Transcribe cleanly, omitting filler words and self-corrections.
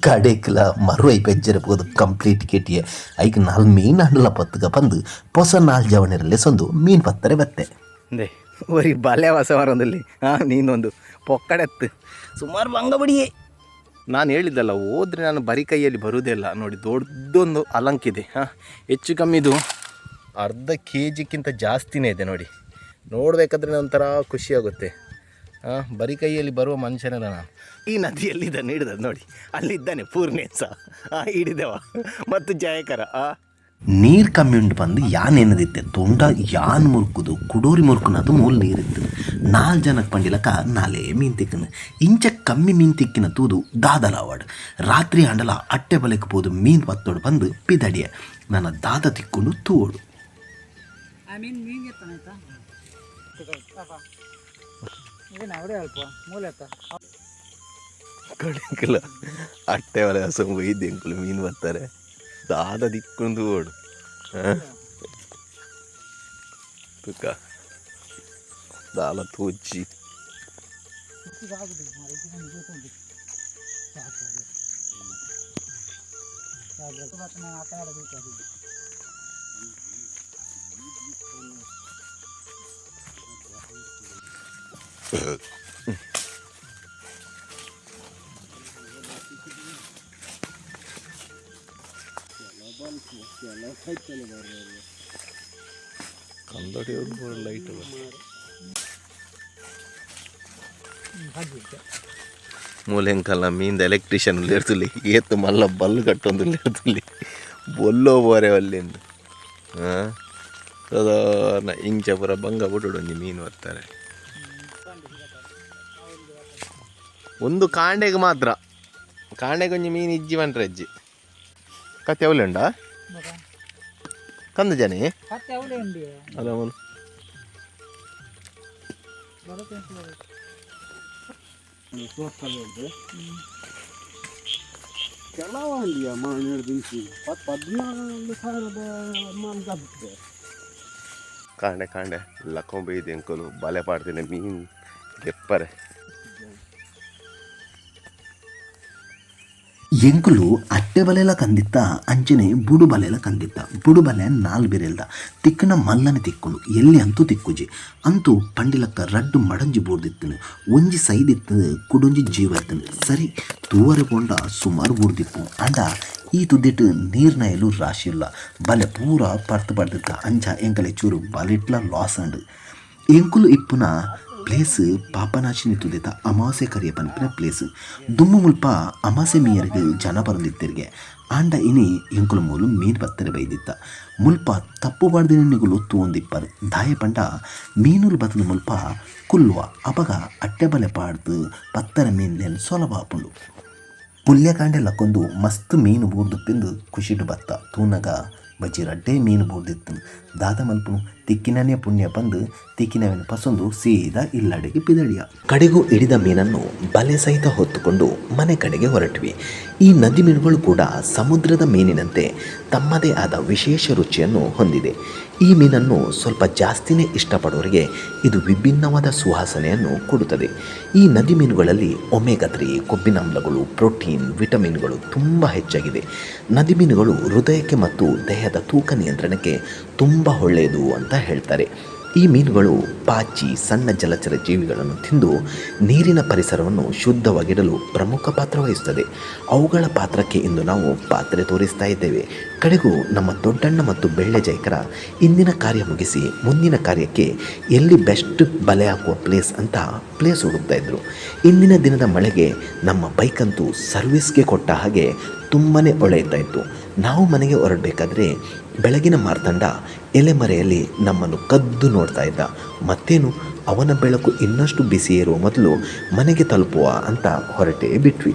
ಕಡೆಕ್ಲ ಮರು I ಪೆಜ್ಜರಬಹುದು complete ಕೆಟಿಯ hike ನಾಲ್ ಮೀನ್ ಹಂಡಲ ಪತ್ತುಗ ಬಂದು ಪೊಸ ನಾಲ್ ಜವಣಿರಲ್ಲೇ ಸೊಂದು ಮೀನ್ ಪತ್ತರೆ ಬತ್ತೆ ಅಂದೆ ಒರಿ ಬಾಲ್ಯ ವಾಸವರೊಂದಲ್ಲಿ ನೀನೊಂದು ಪೊಕ್ಕಡೆತ್ತು ಸುಮಾರು ಬಂಗಬಡಿಯೇ ನಾನು ಹೇಳಿದ್ದಲ್ಲ ಹೋದರೆ ನಾನು ಬರೀ ಕೈಯಲ್ಲಿ ಬರುವುದೇ ಇಲ್ಲ ನೋಡಿ ದೊಡ್ಡದೊಂದು ಅಲಂಕಿದೆ ಹೆಚ್ಚು ಕಮ್ಮಿದು ಅರ್ಧ ಕೆ ಜಿಗಿಂತ ಜಾಸ್ತಿನೇ ಇದೆ ನೋಡಿ ನೋಡಬೇಕಾದ್ರೆ ಒಂಥರ ಖುಷಿಯಾಗುತ್ತೆ ಬರೀ ಕೈಯಲ್ಲಿ ಬರುವ ಮನುಷ್ಯನಲ್ಲ ನಾನು ಈ ನದಿಯಲ್ಲಿದ್ದಾನೆ ಹಿಡಿದದ್ದು ನೋಡಿ ಅಲ್ಲಿದ್ದಾನೆ ಪೂರ್ಣೇಶ ಹಿಡಿದವ ಮತ್ತು ಜಯಕರ ನೀರು ಕಮ್ಮಿ ಉಂಡು ಬಂದು ಯಾನ್ ಏನದಿತ್ತೆ ತುಂಡ ಯಾನ್ ಮುರುಕುದು ಕುಡೋರಿ ಮುರುಕುನದು ಮೂಲ ನೀರಿತ್ತು 4 ಜನಕ್ಕೆ ಪಂಡಿಲಕ ನಾಲೇ ಮೀನು ತಿಕ್ಕನು ಇಂಚ ಕಮ್ಮಿ ಮೀನು ತಿಕ್ಕಿನ ತೂದು ದಾದಲ ಅವಾರ್ಡ್ ರಾತ್ರಿ ಹಂಡಲ ಅಟ್ಟೆ ಬಲೆಗೆ ಹೋದು ಮೀನು ಪತ್ತೋಡು ಬಂದು ಪಿದಡಿಯ ನನ್ನ ದಾದ ತಿಕ್ಕೊಂಡು ತೂಡು ಕಡೆಂಕಲ ಅಟ್ಟೆ ಒಲೆ ಹಸಂಗು ಇದ್ದೆಂಕಲು ಮೀನು ಬರ್ತಾರೆ ದಾದ ದಿಕ್ಕೊಂಡು ಓಡು ತುಕ ದಾಲ ತೂಜಿ ಕಂದಡಿ ಲೈಟ್ ಮೂಲೆಂಕಲ್ಲ ಮೀನ್ದ ಎಲೆಕ್ಟ್ರಿಷಿಯನ್ ಇರ್ತಲಿ ಏತು ಮಲ್ಲ ಬಲ್ಲು ಕಟ್ಟೊಂದು ಇರ್ತಲಿ ಬೊಲ್ಲೋ ಬೋರೆ ಅಲ್ಲಿಂದು ಸಾಧಾರಣ ಇಂಚ ಪುರ ಬಂಗ ಬಿಡೊಂದು ಮೀನು ಬರ್ತಾರೆ ಒಂದು ಕಾಂಡೆಗೆ ಮಾತ್ರ ಕಾಂಡೆಗೆ ಒಂಜಿ ಮೀನು ಇಜ್ಜಿ ಬಂಟ್ರೆ ಅಜ್ಜಿ ಕತ್ತೆ ಅವಲೆ ಉಂಡಾ ಕಂದ ಜನಿ ಅದ ಕಾಂಡೆ ಕಾಂಡೆ ಲಕ್ಕೊಂಬೈದೆ ಅಂಕಲು ಬಲೆ ಪಾಡ್ತೀನಿ ಮೀನು ಗೆಪ್ಪರೆ ಎಂಕುಲು ಅಟ್ಟೆ ಬಲೆಲ ಕಂದಿತ್ತ ಅಂಚನೆ ಬುಡು ಬಲೆಲ ಕಂದಿತ್ತ ಬುಡು ಬಲೆ 4 ಬೇರೆಲ್ದ ತಿಕ್ಕನ ಮಲ್ಲನೆ ತಿಕ್ಕುಂಡು ಎಲ್ಲಿ ಅಂತೂ ತಿಕ್ಕುಜಿ ಅಂತೂ ಪಂಡಿಲಕ್ಕ ರಡ್ಡು ಮಡಂಜಿ ಬೂರ್ದಿತ್ತನು ಒಂಜಿ ಸೈದಿತ್ತು ಕುಡೊಂಜಿ ಜೀವ ಇತ್ತನು ಸರಿ ತೂವರೆ ಪೋಂಡ ಸುಮಾರು ಬೂರ್ದಿತ್ತು ಅಂಡ ಈ ತುದ್ದಿಟ್ಟು ನೀರ್ನ ಎಲ್ಲೂ ರಾಶಿ ಇಲ್ಲ ಬಲೆ ಪೂರ ಪಡ್ದಿತ್ತ ಅಂಚ ಎಂಕಲೆ ಚೂರು ಬಲಿಟ್ಲ ಲಾಸ್ ಅಂಡು ಎಂಕುಲು ಇಪ್ಪುನ ಪ್ಲೇಸ್ ಪಾಪನಾಶಿನಿ ತುದಿತ ಅಮಾವಾಸ್ಯೆ ಕರಿಯ ಪನ್ಪಿನ ಪ್ಲೇಸ್ ದುಮ್ಮು ಮುಲ್ಪ ಅಮಾಸೆ ಮೀಯರಿಗೆ ಜನ ಬರಂದಿತ್ತಿರ್ಗೆ ಆಂಡ ಇನಿ ಎಂಕುಲು ಮೂಲು ಮೀನು ಬತ್ತರೆ ಬೈದಿತ್ತ ಮುಲ್ಪ ತಪ್ಪು ಬಾಡ್ದಿನ ನಿಗುಲು ತೂಂದಿಪ್ಪರು ದಾಯ ಪಂಡ ಮೀನುಲು ಬದಲು ಮುಲ್ಪ ಕುಲ್ವ ಅಪಗ ಅಟ್ಟೆ ಬಲೆ ಪಾಡ್ದು ಪತ್ತರ ಮೀನು ಸೊಲಭ ಆಪುಂಡು ಪುಲ್ಯಕಾಂಡೆ ಲಕ್ಕೊಂದು ಮಸ್ತ್ ಮೀನು ಬೂರ್ದುಪ್ಪಿಂದು ಖುಷಿಡು ಬತ್ತ ತೂನಗ ಬಜ್ಜಿ ರಡ್ಡೆ ಮೀನು ಬೂರ್ದಿತ್ತು ದಾದ ಮಲ್ಪನು ತಿಕ್ಕಿನನೇ ಪುಣ್ಯ ಬಂದು ತಿಕ್ಕಿನವನ ಪಸೊಂದು ಸೀದಾ ಇಲ್ಲಡೆಗೆ ಪಿದಡಿಯ ಕಡೆಗೂ ಹಿಡಿದ ಮೀನನ್ನು ಬಲೆ ಸಹಿತ ಹೊತ್ತುಕೊಂಡು ಮನೆ ಕಡೆಗೆ ಹೊರಟ್ವಿ ಈ ನದಿ ಮೀನುಗಳು ಕೂಡ ಸಮುದ್ರದ ಮೀನಿನಂತೆ ತಮ್ಮದೇ ಆದ ವಿಶೇಷ ರುಚಿಯನ್ನು ಹೊಂದಿದೆ ಈ ಮೀನನ್ನು ಸ್ವಲ್ಪ ಜಾಸ್ತಿನೇ ಇಷ್ಟಪಡೋರಿಗೆ ಇದು ವಿಭಿನ್ನವಾದ ಸುವಾಸನೆಯನ್ನು ಕೊಡುತ್ತದೆ ಈ ನದಿ ಮೀನುಗಳಲ್ಲಿ ಒಮೆಗಾ 3 ಕೊಬ್ಬಿನಾಮ್ಲಗಳು ಪ್ರೋಟೀನ್ ವಿಟಮಿನ್ಗಳು ತುಂಬ ಹೆಚ್ಚಾಗಿದೆ ನದಿ ಮೀನುಗಳು ಹೃದಯಕ್ಕೆ ಮತ್ತು ದೇಹದ ತೂಕ ನಿಯಂತ್ರಣಕ್ಕೆ ತುಂಬ ಒಳ್ಳೆಯದು ಅಂತ ಹೇಳ್ತಾರೆ ಈ ಮೀನುಗಳು ಪಾಚಿ ಸಣ್ಣ ಜಲಚರ ಜೀವಿಗಳನ್ನು ತಿಂದು ನೀರಿನ ಪರಿಸರವನ್ನು ಶುದ್ಧವಾಗಿಡಲು ಪ್ರಮುಖ ಪಾತ್ರ ವಹಿಸುತ್ತದೆ ಅವುಗಳ ಪಾತ್ರಕ್ಕೆ ಇಂದು ನಾವು ಪಾತ್ರೆ ತೋರಿಸ್ತಾ ಇದ್ದೇವೆ ಕಡೆಗೂ ನಮ್ಮ ದೊಡ್ಡಣ್ಣ ಮತ್ತು ಬೆಳ್ಳೆ ಜೈಕರ ಇಂದಿನ ಕಾರ್ಯ ಮುಗಿಸಿ ಮುಂದಿನ ಕಾರ್ಯಕ್ಕೆ ಎಲ್ಲಿ ಬೆಸ್ಟ್ ಬಲೆ ಹಾಕುವ ಪ್ಲೇಸ್ ಅಂತ ಪ್ಲೇಸ್ ಹುಡುಕ್ತಾ ಇದ್ರು ಇಂದಿನ ದಿನದ ಮಳೆಗೆ ನಮ್ಮ ಬೈಕಂತೂ ಸರ್ವಿಸ್ಗೆ ಕೊಟ್ಟ ಹಾಗೆ ತುಂಬಾ ಹೊಳೆಯುತ್ತಾ ಇತ್ತು ನಾವು ಮನೆಗೆ ಹೊರಡಬೇಕಾದ್ರೆ ಬೆಳಗಿನ ಮಾರ್ತಂಡ ಎಲೆಮರೆಯಲ್ಲಿ ನಮ್ಮನ್ನು ಕದ್ದು ನೋಡ್ತಾ ಇದ್ದ ಮತ್ತೇನು ಅವನ ಬೆಳಕು ಇನ್ನಷ್ಟು ಬಿಸಿ ಏರುವ ಮೊದಲು ಮನೆಗೆ ತಲುಪುವ ಅಂತ ಹೊರಟೇ ಬಿಟ್ವಿ.